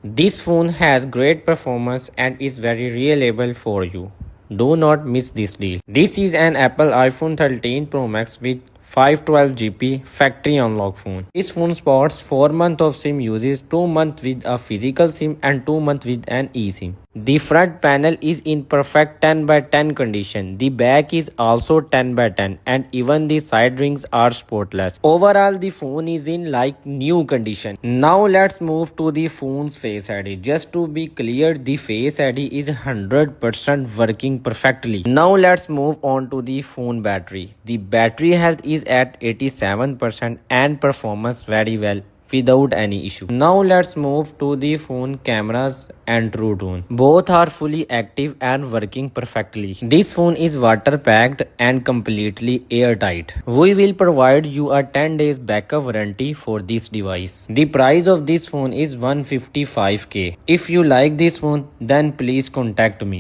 This phone has great performance and is very reliable for you. Do not miss this deal. This is an Apple iPhone 13 Pro Max with 512 GB factory unlock phone. This phone supports 4 months of SIM uses, 2 months with a physical SIM and 2 months with an eSIM. The front panel is in perfect 10 by 10 condition. The back is also 10 by 10 and even the side rings are spotless. Overall, the phone is in like new condition. Now let's move to the phone's Face ID. Just to be clear, the Face ID is 100% working perfectly. Now let's move on to the phone battery. The battery health is at 87% and performance very well without any issue. Now let's move to the phone cameras and True Tone. Both are fully active and working perfectly. This phone is water packed and completely airtight. We will provide you a 10 days backup warranty for this device. The price of this phone is 155k. If you like this phone, then please contact me.